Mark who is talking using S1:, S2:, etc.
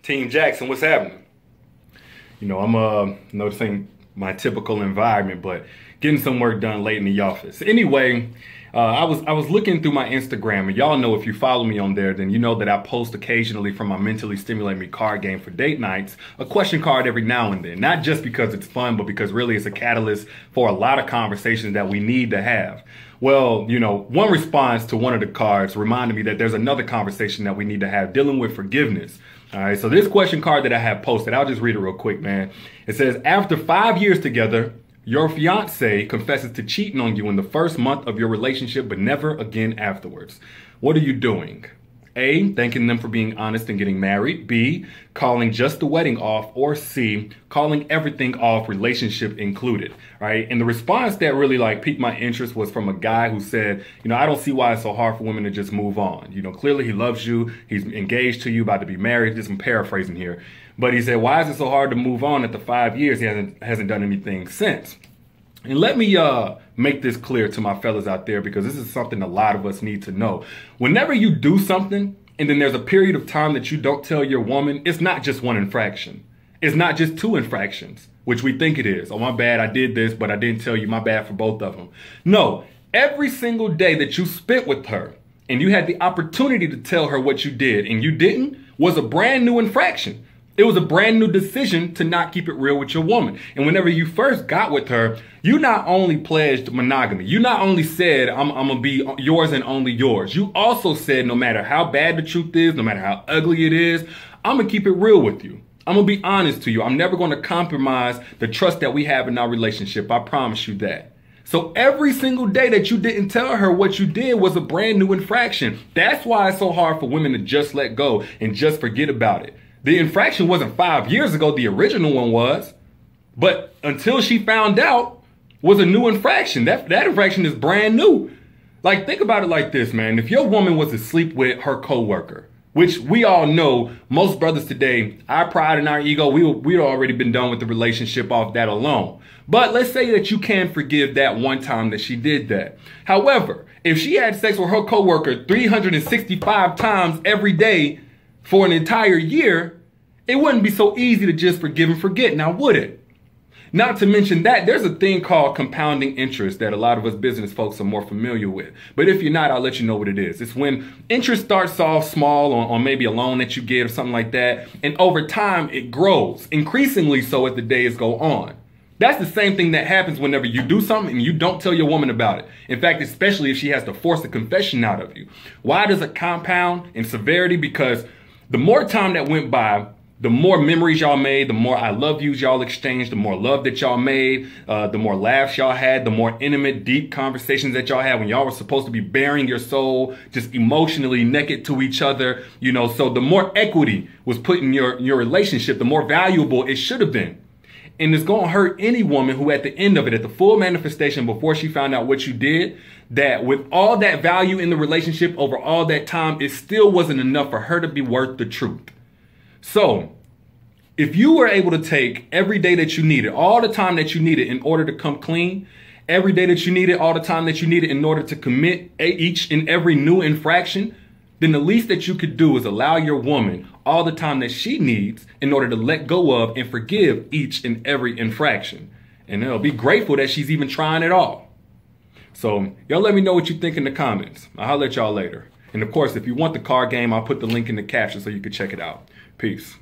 S1: Team Jackson, what's happening? I'm noticing my typical environment, but getting some work done late in the office. Anyway, I was looking through my Instagram, and y'all know if you follow me on there, then you know that I post occasionally from my Mentally Stimulate Me card game for date nights, a question card every now and then. Not just because it's fun, but because really it's a catalyst for a lot of conversations that we need to have. Well, one response to one of the cards reminded me that there's another conversation that we need to have dealing with forgiveness. All right, so this question card that I have posted, I'll just read it real quick, man. It says, after 5 years together, your fiance confesses to cheating on you in the first month of your relationship, but never again afterwards. What are you doing? A, thanking them for being honest and getting married. B, calling just the wedding off. Or C, calling everything off, relationship included. Right? And the response that really piqued my interest was from a guy who said, I don't see why it's so hard for women to just move on. Clearly he loves you. He's engaged to you, about to be married. Just I'm paraphrasing here. But he said, why is it so hard to move on after 5 years? He hasn't done anything since. And let me make this clear to my fellas out there, because this is something a lot of us need to know. Whenever you do something and then there's a period of time that you don't tell your woman, it's not just one infraction. It's not just two infractions, which we think it is. Oh, my bad, I did this, but I didn't tell you, my bad for both of them. No, every single day that you spent with her and you had the opportunity to tell her what you did and you didn't was a brand new infraction. It was a brand new decision to not keep it real with your woman. And whenever you first got with her, you not only pledged monogamy, you not only said, I'm going to be yours and only yours. You also said, no matter how bad the truth is, no matter how ugly it is, I'm going to keep it real with you. I'm going to be honest to you. I'm never going to compromise the trust that we have in our relationship. I promise you that. So every single day that you didn't tell her what you did was a brand new infraction. That's why it's so hard for women to just let go and just forget about it. The infraction wasn't 5 years ago, the original one was. But until she found out, was a new infraction. That infraction is brand new. Think about it like this, man. If your woman was to sleep with her coworker, which we all know, most brothers today, our pride and our ego, we'd already been done with the relationship off that alone. But let's say that you can forgive that one time that she did that. However, if she had sex with her coworker 365 times every day for an entire year, it wouldn't be so easy to just forgive and forget, now would it? Not to mention that there's a thing called compounding interest that a lot of us business folks are more familiar with. But if you're not, I'll let you know what it is. It's when interest starts off small on maybe a loan that you get or something like that, and over time it grows, increasingly so as the days go on. That's the same thing that happens whenever you do something and you don't tell your woman about it. In fact, especially if she has to force a confession out of you. Why does it compound in severity? Because the more time that went by, the more memories y'all made, the more I love yous y'all exchanged, the more love that y'all made, the more laughs y'all had, the more intimate, deep conversations that y'all had when y'all were supposed to be bearing your soul, just emotionally naked to each other, so the more equity was put in your relationship, the more valuable it should have been. And it's going to hurt any woman who at the end of it, at the full manifestation before she found out what you did, that with all that value in the relationship over all that time, it still wasn't enough for her to be worth the truth. So if you were able to take every day that you needed, all the time that you needed in order to come clean, every day that you needed, all the time that you needed in order to commit each and every new infraction, then the least that you could do is allow your woman all the time that she needs in order to let go of and forgive each and every infraction. And they'll be grateful that she's even trying at all. So y'all let me know what you think in the comments. I'll holler at y'all later. And of course, if you want the card game, I'll put the link in the caption so you can check it out. Peace.